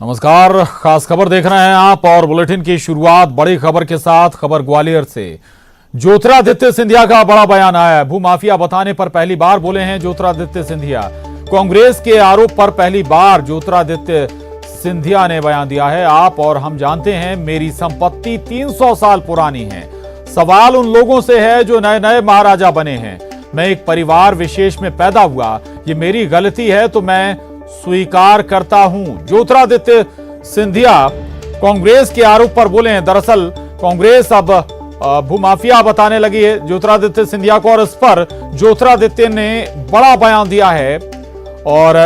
नमस्कार, खास खबर देख रहे हैं आप और बुलेटिन की शुरुआत बड़ी खबर के साथ। खबर ग्वालियर से। ज्योतिरादित्य सिंधिया का बड़ा बयान आया है। भूमाफिया बताने पर पहली बार बोले हैं ज्योतिरादित्य सिंधिया। कांग्रेस के आरोप पर पहली बार ज्योतिरादित्य सिंधिया ने बयान दिया है। आप और हम जानते हैं मेरी संपत्ति 300 साल पुरानी है। सवाल उन लोगों से है जो नए नए महाराजा बने हैं। मैं एक परिवार विशेष में पैदा हुआ, ये मेरी गलती है तो मैं स्वीकार करता हूं। ज्योतिरादित्य सिंधिया कांग्रेस के आरोप पर बोले हैं। दरअसल कांग्रेस अब भूमाफिया बताने लगी है ज्योतिरादित्य सिंधिया को, और इस पर ज्योतिरादित्य ने बड़ा बयान दिया है। और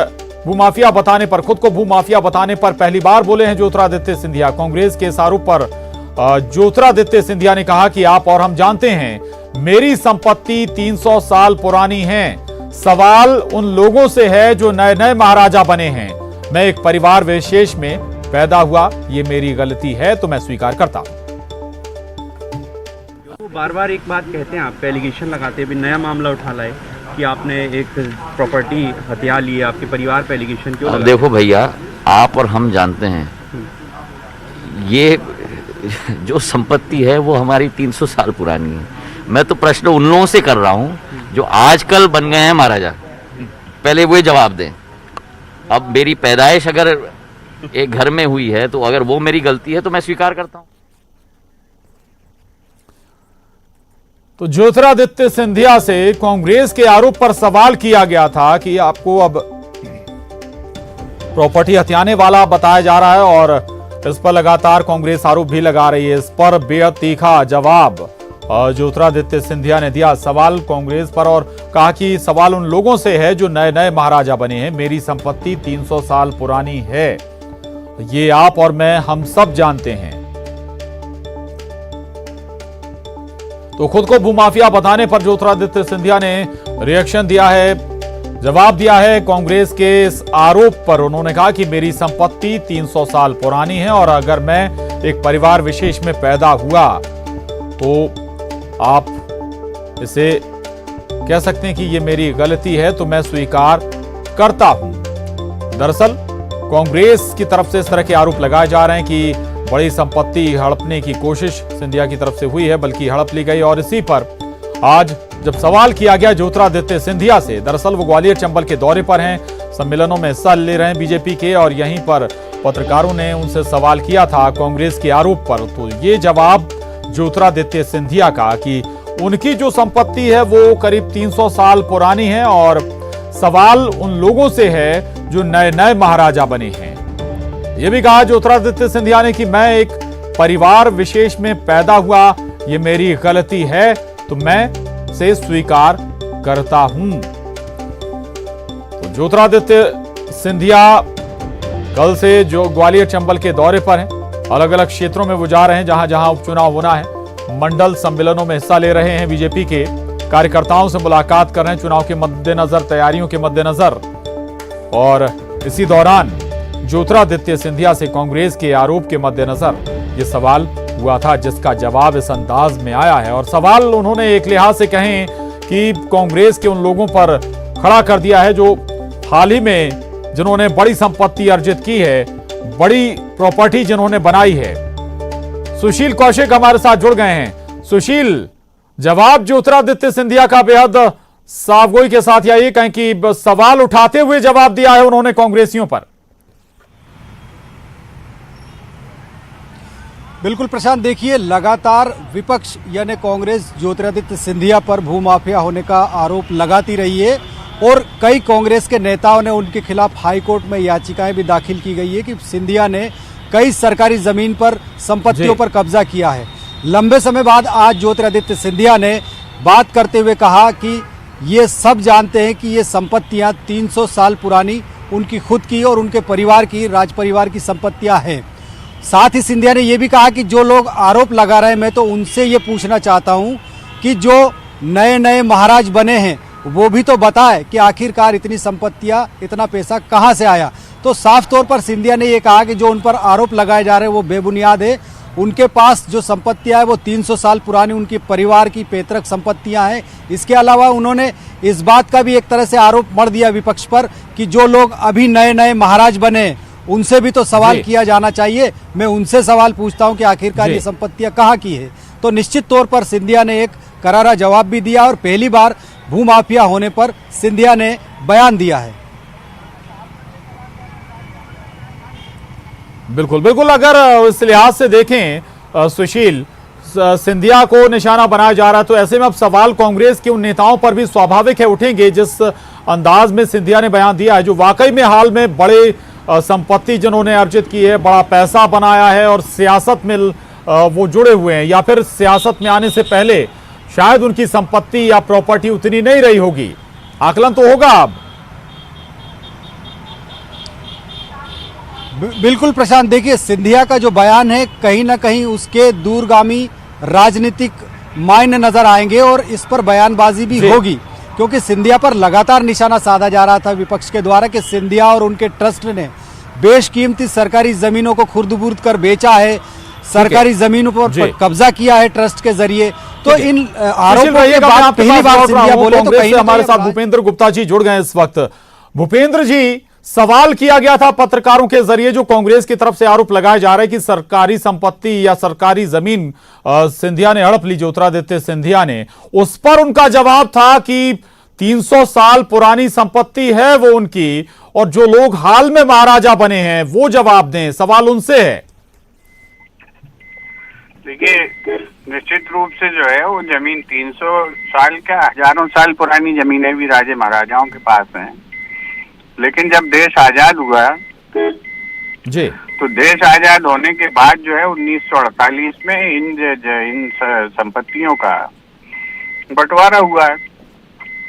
भूमाफिया बताने पर, खुद को भूमाफिया बताने पर पहली बार बोले हैं ज्योतिरादित्य सिंधिया। कांग्रेस के इस आरोप पर ज्योतिरादित्य सिंधिया ने कहा कि आप और हम जानते हैं मेरी संपत्ति 300 साल पुरानी है। सवाल उन लोगों से है जो नए नए महाराजा बने हैं। मैं एक परिवार विशेष में पैदा हुआ, ये मेरी गलती है तो मैं स्वीकार करता हूं। बार बार एक बात कहते हैं, आप एलिगेशन लगाते हैं, नया मामला उठा लाए कि आपने एक प्रॉपर्टी हथिया ली है, आपके परिवार पे एलिगेशन क्यों लगाते? देखो भैया, आप और हम जानते हैं ये जो संपत्ति है वो हमारी 300 साल पुरानी है। मैं तो प्रश्न उन लोगों से कर रहा हूँ जो आजकल बन गए हैं महाराजा। पहले वो जवाब दें। अब मेरी पैदाइश अगर एक घर में हुई है तो अगर वो मेरी गलती है तो मैं स्वीकार करता हूं। तो ज्योतिरादित्य सिंधिया से कांग्रेस के आरोप पर सवाल किया गया था कि आपको अब प्रॉपर्टी हथियाने वाला बताया जा रहा है, और इस पर लगातार कांग्रेस आरोप भी लगा रही है। इस पर बेहद तीखा जवाब ज्योतिरादित्य सिंधिया ने दिया सवाल कांग्रेस पर, और कहा कि सवाल उन लोगों से है जो नए नए महाराजा बने हैं। मेरी संपत्ति 300 साल पुरानी है, ये आप और मैं हम सब जानते हैं। तो खुद को भूमाफिया बताने पर ज्योतिरादित्य सिंधिया ने रिएक्शन दिया है, जवाब दिया है कांग्रेस के इस आरोप पर। उन्होंने कहा कि मेरी संपत्ति 300 साल पुरानी है, और अगर मैं एक परिवार विशेष में पैदा हुआ तो आप इसे कह सकते हैं कि ये मेरी गलती है तो मैं स्वीकार करता हूं। दरअसल कांग्रेस की तरफ से इस तरह के आरोप लगाए जा रहे हैं कि बड़ी संपत्ति हड़पने की कोशिश सिंधिया की तरफ से हुई है, बल्कि हड़प ली गई। और इसी पर आज जब सवाल किया गया ज्योतिरादित्य सिंधिया से, दरअसल वो ग्वालियर चंबल के दौरे पर हैं, सम्मेलनों में हिस्सा ले रहे हैं बीजेपी के, और यहीं पर पत्रकारों ने उनसे सवाल किया था कांग्रेस के आरोप पर। तो ये जवाब ज्योतिरादित्य सिंधिया का कि उनकी जो संपत्ति है वो करीब 300 साल पुरानी है, और सवाल उन लोगों से है जो नए नए महाराजा बने हैं। यह भी कहा ज्योतिरादित्य सिंधिया ने कि मैं एक परिवार विशेष में पैदा हुआ, ये मेरी गलती है तो मैं से स्वीकार करता हूं। तो ज्योतिरादित्य सिंधिया कल से जो ग्वालियर चंबल के दौरे पर हैं, अलग अलग क्षेत्रों में वो जा रहे हैं जहां जहां उपचुनाव होना है। मंडल सम्मेलनों में हिस्सा ले रहे हैं, बीजेपी के कार्यकर्ताओं से मुलाकात कर रहे हैं चुनाव के मद्देनजर, तैयारियों के मद्देनजर। और इसी दौरान ज्योतिरादित्य सिंधिया से कांग्रेस के आरोप के मद्देनजर ये सवाल हुआ था, जिसका जवाब इस अंदाज में आया है। और सवाल उन्होंने एक लिहाज से कहें कि कांग्रेस के उन लोगों पर खड़ा कर दिया है जो हाल ही में जिन्होंने बड़ी संपत्ति अर्जित की है, बड़ी प्रॉपर्टी जिन्होंने बनाई है। सुशील कौशिक हमारे साथ जुड़ गए हैं। सुशील, जवाब ज्योतिरादित्य सिंधिया का बेहद साफगोई के साथ, या ये कहें कि सवाल उठाते हुए जवाब दिया है उन्होंने कांग्रेसियों पर। बिल्कुल प्रशांत, देखिए लगातार विपक्ष यानी कांग्रेस ज्योतिरादित्य सिंधिया पर भूमाफिया होने का आरोप लगाती रही है, और कई कांग्रेस के नेताओं ने उनके खिलाफ हाईकोर्ट में याचिकाएं भी दाखिल की गई है कि सिंधिया ने कई सरकारी जमीन पर संपत्तियों पर कब्जा किया है। लंबे समय बाद आज ज्योतिरादित्य सिंधिया ने बात करते हुए कहा कि ये सब जानते हैं कि ये संपत्तियां 300 साल पुरानी उनकी खुद की और उनके परिवार की, राज परिवार की संपत्तियां हैं। साथ ही सिंधिया ने यह भी कहा कि जो लोग आरोप लगा रहे हैं, मैं तो उनसे ये पूछना चाहता हूं कि जो नए नए महाराज बने हैं वो भी तो बताए कि आखिरकार इतनी संपत्तियां, इतना पैसा कहां से आया। तो साफ तौर पर सिंधिया ने यह कहा कि जो उन पर आरोप लगाए जा रहे हैं वो बेबुनियाद है। उनके पास जो संपत्तियां है वो 300 साल पुरानी उनके परिवार की पैतृक संपत्तियां हैं। इसके अलावा उन्होंने इस बात का भी एक तरह से आरोप मढ़ दिया विपक्ष पर कि जो लोग अभी नए नए महाराज बने उनसे भी तो सवाल जी। किया जाना चाहिए। मैं उनसे सवाल पूछता हूं कि आखिरकार जी। ये संपत्तियां कहाँ की है। तो निश्चित तौर पर सिंधिया ने एक करारा जवाब भी दिया और पहली बार भूमाफिया होने पर सिंधिया ने बयान दिया है। बिल्कुल बिल्कुल, अगर इस लिहाज से देखें सुशील, सिंधिया को निशाना बनाया जा रहा है, तो ऐसे में अब सवाल कांग्रेस के उन नेताओं पर भी स्वाभाविक है उठेंगे जिस अंदाज में सिंधिया ने बयान दिया है, जो वाकई में हाल में बड़े संपत्ति जिन्होंने अर्जित की है, बड़ा पैसा बनाया है और सियासत में वो जुड़े हुए हैं, या फिर सियासत में आने से पहले शायद उनकी संपत्ति या प्रॉपर्टी उतनी नहीं रही होगी। आकलन तो होगा अब। बिल्कुल प्रशांत, देखिए सिंधिया का जो बयान है कहीं ना कहीं उसके दूरगामी राजनीतिक मायने नजर आएंगे और इस पर बयानबाजी भी होगी, क्योंकि सिंधिया पर लगातार निशाना साधा जा रहा था विपक्ष के द्वारा कि सिंधिया और उनके ट्रस्ट ने बेशकीमती सरकारी जमीनों को खुर्द-बुर्द कर बेचा है, सरकारी जमीनों पर कब्जा किया है ट्रस्ट के जरिए। तो इन आरोपों के बाद पहली बार सिंधिया बोले तो कहीं हमारे साथ भूपेंद्र गुप्ता जी जुड़ गए इस वक्त। भूपेंद्र जी, सवाल किया गया था पत्रकारों के जरिए, जो कांग्रेस की तरफ से आरोप लगाया जा रहा है कि सरकारी संपत्ति या सरकारी जमीन सिंधिया ने हड़प ली, ज्योतिरादित्य सिंधिया ने। उस पर उनका जवाब था कि 300 साल पुरानी संपत्ति है वो उनकी, और जो लोग हाल में महाराजा बने हैं वो जवाब दें। सवाल उनसे है। देखिए, निश्चित रूप से जो है वो जमीन 300 साल का, हजारों साल पुरानी जमीनें भी राजे महाराजाओं के पास हैं। लेकिन जब देश आजाद हुआ जी, तो देश आजाद होने के बाद जो है 1948 में इन संपत्तियों का बंटवारा हुआ,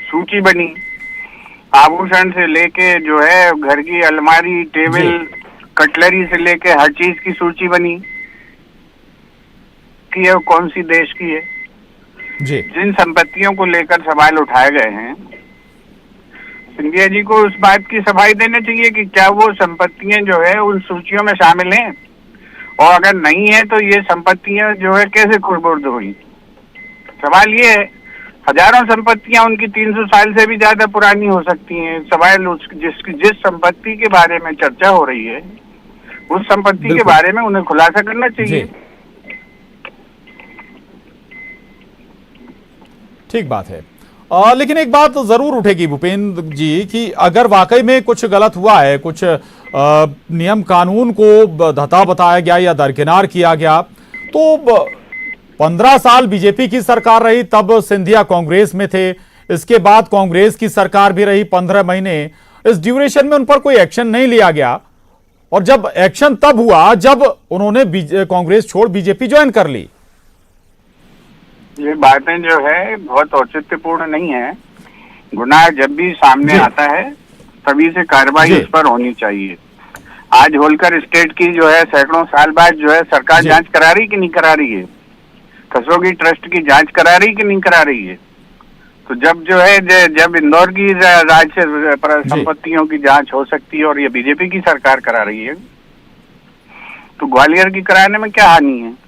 सूची बनी, आभूषण से लेके जो है घर की अलमारी, टेबल, कटलरी से लेके हर चीज की सूची बनी कि ये कौन सी देश की है। जी, जिन संपत्तियों को लेकर सवाल उठाए गए हैं, सिंधिया जी को उस बात की सफाई देना चाहिए कि क्या वो संपत्तियां जो है उन सूचियों में शामिल हैं, और अगर नहीं है तो ये संपत्तियां जो है कैसे खुर्द-बुर्द हुई। सवाल ये है, हजारों संपत्तियां उनकी 300 साल से भी ज्यादा पुरानी हो सकती हैं। सवाल जिस संपत्ति के बारे में चर्चा हो रही है उस संपत्ति के बारे में उन्हें खुलासा करना चाहिए। ठीक बात है। लेकिन एक बात जरूर उठेगी भूपेंद्र जी कि अगर वाकई में कुछ गलत हुआ है, कुछ नियम कानून को धता बताया गया या दरकिनार किया गया, तो 15 साल बीजेपी की सरकार रही, तब सिंधिया कांग्रेस में थे, इसके बाद कांग्रेस की सरकार भी रही 15 महीने। इस ड्यूरेशन में उन पर कोई एक्शन नहीं लिया गया, और जब एक्शन तब हुआ जब उन्होंने कांग्रेस छोड़ बीजेपी ज्वाइन कर ली। ये बातें जो है बहुत औचित्यपूर्ण नहीं है। गुनाह जब भी सामने आता है तभी से कार्रवाई उस पर होनी चाहिए। आज होलकर स्टेट की जो है सैकड़ों साल बाद जो है सरकार जांच करा रही कि नहीं करा रही है, कसोगी ट्रस्ट की जांच करा रही कि नहीं करा रही है। तो जब जो है जब इंदौर की राज्य संपत्तियों की जांच हो सकती है और ये बीजेपी की सरकार करा रही है, तो ग्वालियर की कराने में क्या हानि है।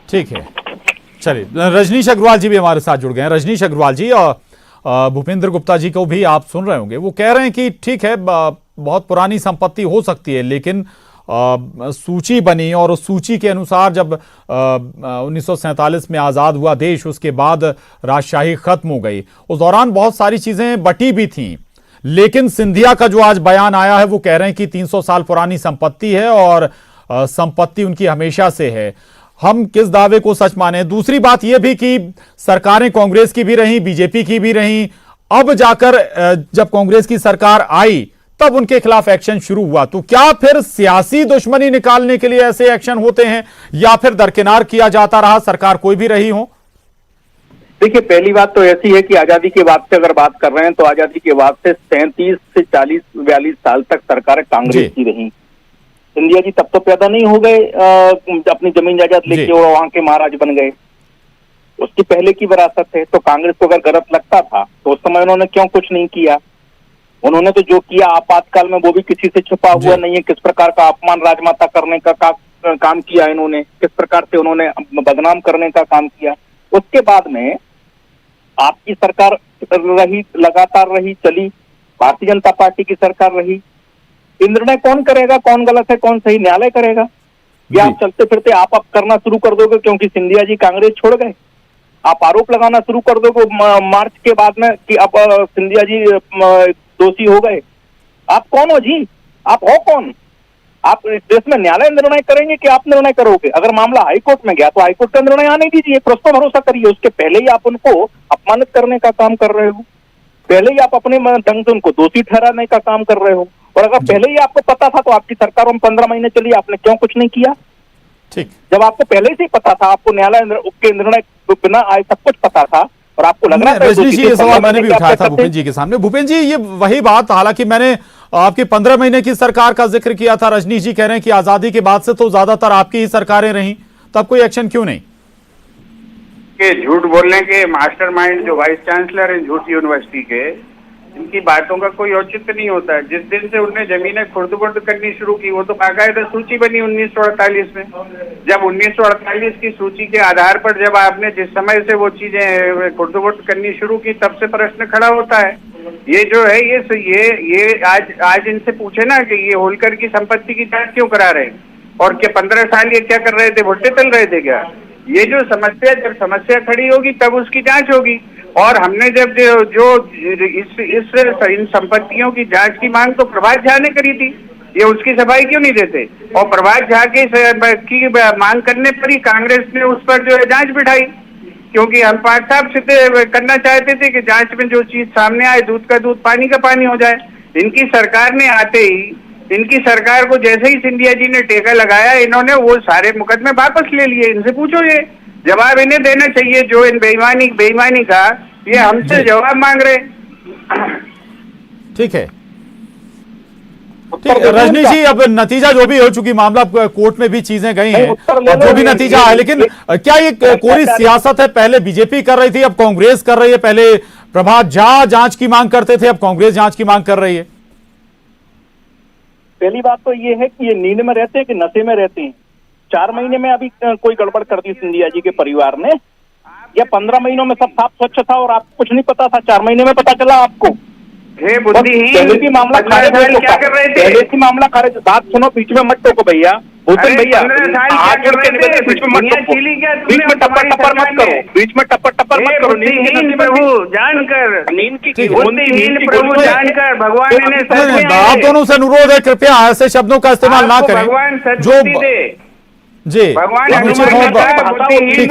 ठीक है, चलिए, रजनीश अग्रवाल जी भी हमारे साथ जुड़ गए हैं। रजनीश अग्रवाल जी और भूपेंद्र गुप्ता जी को भी आप सुन रहे होंगे, वो कह रहे हैं कि ठीक है, बहुत पुरानी संपत्ति हो सकती है, लेकिन सूची बनी और उस सूची के अनुसार जब 1947 में आज़ाद हुआ देश, उसके बाद राजशाही खत्म हो गई, उस दौरान बहुत सारी चीज़ें बटी भी थीं। लेकिन सिंधिया का जो आज बयान आया है वो कह रहे हैं कि 300 साल पुरानी संपत्ति है और संपत्ति उनकी हमेशा से है। हम किस दावे को सच माने? दूसरी बात यह भी कि सरकारें कांग्रेस की भी रही, बीजेपी की भी रही, अब जाकर जब कांग्रेस की सरकार आई तब उनके खिलाफ एक्शन शुरू हुआ। तो क्या फिर सियासी दुश्मनी निकालने के लिए ऐसे एक्शन होते हैं या फिर दरकिनार किया जाता रहा, सरकार कोई भी रही हो? देखिए, पहली बात तो ऐसी है कि आजादी के बाद से अगर बात कर रहे हैं तो आजादी के बाद से 37 से 40-42 साल तक सरकार कांग्रेस की रही। सिंधिया जी तब तो पैदा नहीं हो गए, अपनी जमीन जायदाद लेके वो वहां के महाराज बन गए, उसकी पहले की विरासत है। तो कांग्रेस को अगर गलत लगता था तो उस समय उन्होंने क्यों कुछ नहीं किया? उन्होंने तो जो किया आपातकाल में वो भी किसी से छुपा हुआ नहीं है। किस प्रकार का अपमान राजमाता करने का काम किया इन्होंने, किस प्रकार से उन्होंने बदनाम करने का काम किया। उसके बाद में आपकी सरकार रही, लगातार रही, चली, भारतीय जनता पार्टी की सरकार रही। ये निर्णय कौन करेगा, कौन गलत है कौन सही, न्यायालय करेगा। या आप चलते फिरते आप करना शुरू कर दोगे क्योंकि सिंधिया जी कांग्रेस छोड़ गए, आप आरोप लगाना शुरू कर दोगे मार्च के बाद में कि अब सिंधिया जी दोषी हो गए। आप कौन हो जी, आप हो कौन? आप इस देश में न्यायालय निर्णय करेंगे कि आप निर्णय करोगे? अगर मामला हाईकोर्ट में गया तो हाईकोर्ट का निर्णय आने दीजिए, कुछ तो भरोसा करिए। उसके पहले ही आप उनको अपमानित करने का काम कर रहे हो, पहले ही आप अपने ढंग से उनको दोषी ठहराने का काम कर रहे हो। और अगर पहले ही आपको पता था तो आपकी सरकारों में 15 महीने चली, आपने क्यों कुछ नहीं किया? ठीक, जब आपको पहले से ही पता था, आपको न्यायालय के निर्णय बिना आए सब कुछ पता था और आपको लग रहा था। रजनीश जी, ये सवाल मैंने भी उठाया था भूपेंद्र जी के सामने। भूपेंद्र जी, ये वही बात, हालांकि मैंने आपकी 15 महीने की सरकार का जिक्र किया था। रजनीश जी कह रहे हैं कि आजादी के बाद से तो ज्यादातर आपकी ही सरकारें रही, तब कोई एक्शन क्यों नहीं? के झूठ बोलने के मास्टरमाइंड जो वाइस चांसलर हैं झूठ यूनिवर्सिटी के, इनकी बातों का कोई औचित्य नहीं होता है। जिस दिन से उन्हें जमीनें खुर्द-बुर्द करनी शुरू की, वो तो बाकायदा सूची बनी 1948 में। जब 1948 की सूची के आधार पर जब आपने जिस समय से वो चीजें खुर्द-बुर्द करनी शुरू की, तब से प्रश्न खड़ा होता है। ये जो है ये आज इनसे पूछे ना कि ये होलकर की संपत्ति की जांच क्यों करा रहे हैं, और क्या 15 साल ये क्या कर रहे थे, भुट्टे तल रहे थे क्या? ये जो समस्या, जब समस्या खड़ी होगी तब उसकी जांच होगी। और हमने जब इन संपत्तियों की जांच की मांग तो प्रभात झा ने करी थी, ये उसकी सफाई क्यों नहीं देते? और प्रभात झा की मांग करने पर ही कांग्रेस ने उस पर जो है जांच बिठाई, क्योंकि हम पाठ साहब से करना चाहते थे कि जांच में जो चीज सामने आए, दूध का दूध पानी का पानी हो जाए। इनकी सरकार ने आते ही, इनकी सरकार को जैसे ही सिंधिया जी ने टेका लगाया, इन्होंने वो सारे मुकदमे वापस ले लिए। इनसे पूछो, ये जवाब इन्हें देना चाहिए जो इन बेईमानी का ये हमसे जवाब मांग रहे। ठीक है, ठीक है रजनीश जी, अब नतीजा जो भी हो चुकी, मामला कोर्ट में भी चीजें गई हैं, और जो भी नतीजा है, लेकिन क्या ये कोरी सियासत है? पहले बीजेपी कर रही थी, अब कांग्रेस कर रही है। पहले प्रभात झा जांच की मांग करते थे, अब कांग्रेस जांच की मांग कर रही है। पहली बात तो ये है कि ये नींद में रहते हैं कि नशे में रहते हैं। 4 महीने में अभी कोई गड़बड़ कर दी सिंधिया जी के परिवार ने, या 15 महीनों में सब साफ स्वच्छ था और आपको कुछ नहीं पता था? 4 महीने में पता चला आपको? पहले भी मामला खारिज, क्या कर रहे थे? पहले भी मामला खारिज। बात सुनो, बीच में मत टोको भैया, भूषण भैया, हाथ जोड़ के निवेदन, बीच में मत टोको, बीच में टप्पर टप्पर मत करो, बीच में टप्पर टप्पर मत करो। प्रभु जानकर, नींद की प्रभु जानकर भगवान ने आप दोनों से अनुरोध है, कृपया ऐसे शब्दों का इस्तेमाल ना करें। भगवान जो सद्बुद्धि दे, जी, भगवान ठीक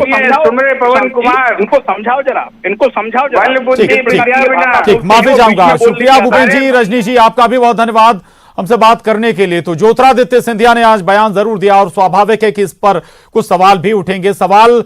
है, पवन कुमार, इनको समझाओ जरा, इनको समझाओ जरा। बल बुद्धि विद्या बिना। ठीक, माफी चाहूंगा। शुक्रिया भूपेंद्र जी, रजनीश जी, आपका भी बहुत धन्यवाद हमसे बात करने के लिए। तो ज्योतिरादित्य सिंधिया ने आज बयान जरूर दिया, और स्वाभाविक है कि इस पर कुछ सवाल भी उठेंगे। सवाल